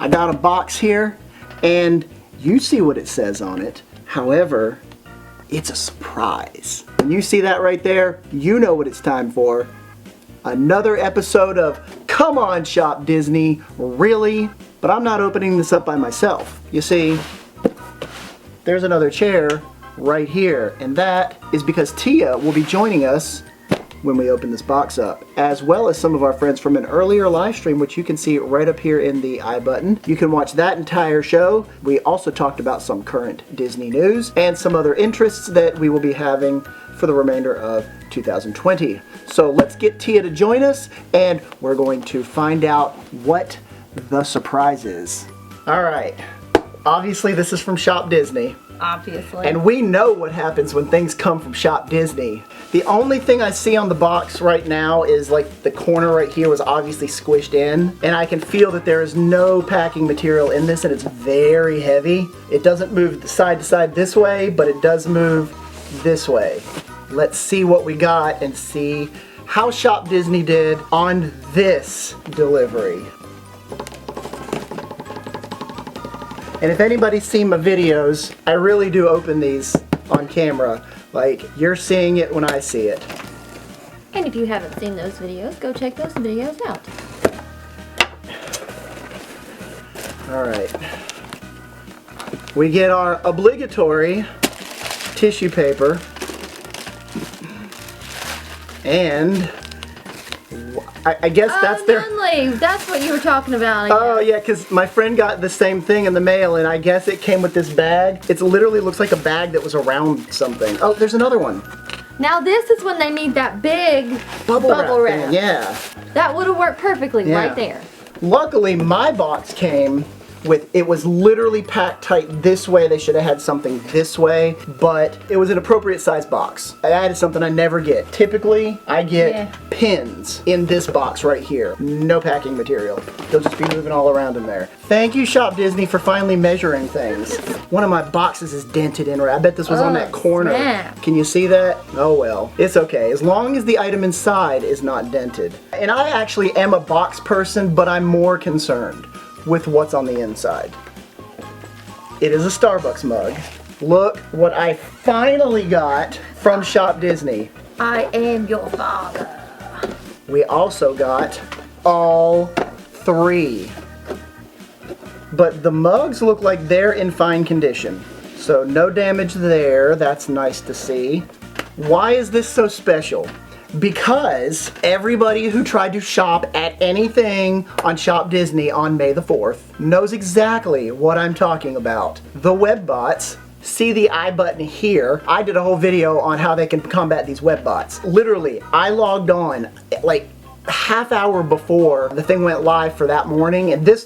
I got a box here, and you see what it says on it. However, it's a surprise. When you see that right there, you know what it's time for. Another episode of Come On Shop Disney, really? But I'm not opening this up by myself. You see, there's another chair right here, and that is because Teia will be joining us when we open this box up, as well as some of our friends from an earlier live stream, which you can see right up here in the I button. You can watch that entire show. We also talked about some current Disney news and some other interests that we will be having for the remainder of 2020. So let's get Teia to join us, and we're going to find out what the surprise is. All right, obviously this is from Shop Disney. Obviously. And we know what happens when things come from Shop Disney. The only thing I see on the box right now is like the corner right here was obviously squished in, and I can feel that there is no packing material in this, and it's very heavy. It doesn't move side to side this way, but it does move this way. Let's see what we got and see how Shop Disney did on this delivery. And if anybody's seen my videos, I really do open these on camera. Like, you're seeing it when I see it. And if you haven't seen those videos, go check those videos out. Alright. We get our obligatory tissue paper. And I guess that's their... non-leave. That's what you were talking about. Oh yeah, because my friend got the same thing in the mail, and I guess it came with this bag. It literally looks like a bag that was around something. Oh, there's another one. Now this is when they need that big Bubble wrap. wrap. Yeah. That would have worked perfectly right there. Luckily, my box came with, it was literally packed tight this way. They should have had something this way, but it was an appropriate size box. That is something I never get. Typically, I get pins in this box right here. No packing material. They'll just be moving all around in there. Thank you, Shop Disney, for finally measuring things. One of my boxes is dented in right. I bet this was on that corner. Snap. Can you see that? Oh well, it's okay. As long as the item inside is not dented. And I actually am a box person, but I'm more concerned with what's on the inside. It is a Starbucks mug. Look what I finally got from Shop Disney. I am your father. We also got all three. But the mugs look like they're in fine condition. So no damage there. That's nice to see. Why is this so special? Because everybody who tried to shop at anything on Shop Disney on May the 4th knows exactly what I'm talking about. The web bots. See the I button here. I did a whole video on how they can combat these web bots. Literally, I logged on like half hour before the thing went live for that morning, and this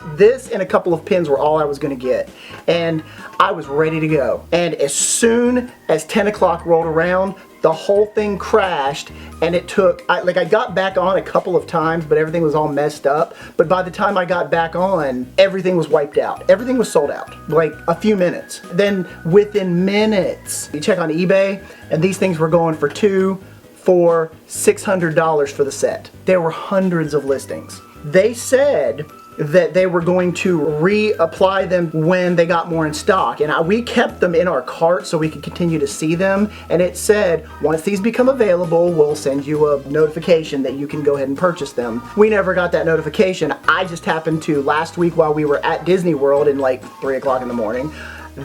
and a couple of pins were all I was gonna get. And I was ready to go. And as soon as 10 o'clock rolled around, the whole thing crashed, and it took, I got back on a couple of times, but everything was all messed up. But by the time I got back on, everything was wiped out. Everything was sold out, like a few minutes. Then within minutes, you check on eBay, and these things were going for $200, $400, $600 for the set. There were hundreds of listings. They said that they were going to reapply them when they got more in stock, and we kept them in our cart so we could continue to see them, and it said once these become available, we'll send you a notification that you can go ahead and purchase them. We never got that notification. I just happened to, last week while we were at Disney World in like 3 o'clock in the morning,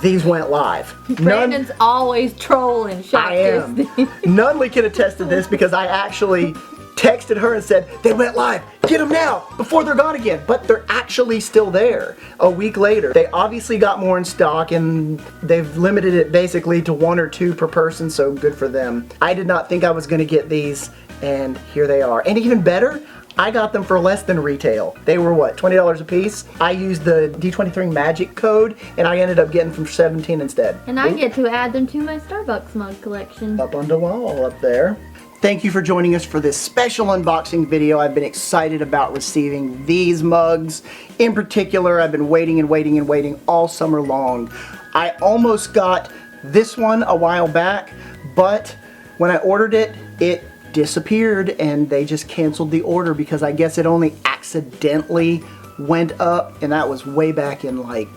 these went live. Brandon's always trolling Shop Disney. Nunley can attest to this because I actually texted her and said, they went live, get them now before they're gone again. But they're actually still there a week later. They obviously got more in stock, and they've limited it basically to 1 or 2 per person, so good for them. I did not think I was gonna get these, and here they are. And even better, I got them for less than retail. They were what, $20 a piece? I used the D23 magic code, and I ended up getting from $17 instead. And I get to add them to my Starbucks mug collection. Up on the wall up there. Thank you for joining us for this special unboxing video. I've been excited about receiving these mugs. In particular, I've been waiting and waiting and waiting all summer long. I almost got this one a while back, but when I ordered it, it disappeared, and they just canceled the order because I guess it only accidentally went up, and that was way back in like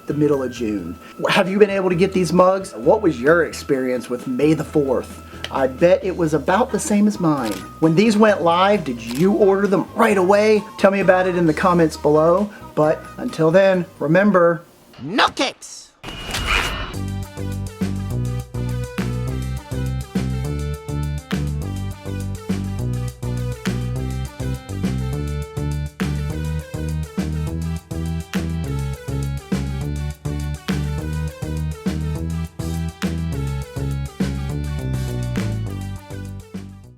the middle of June. Have you been able to get these mugs? What was your experience with May the 4th? I bet it was about the same as mine. When these went live, did you order them right away? Tell me about it in the comments below. But until then, remember, No cakes!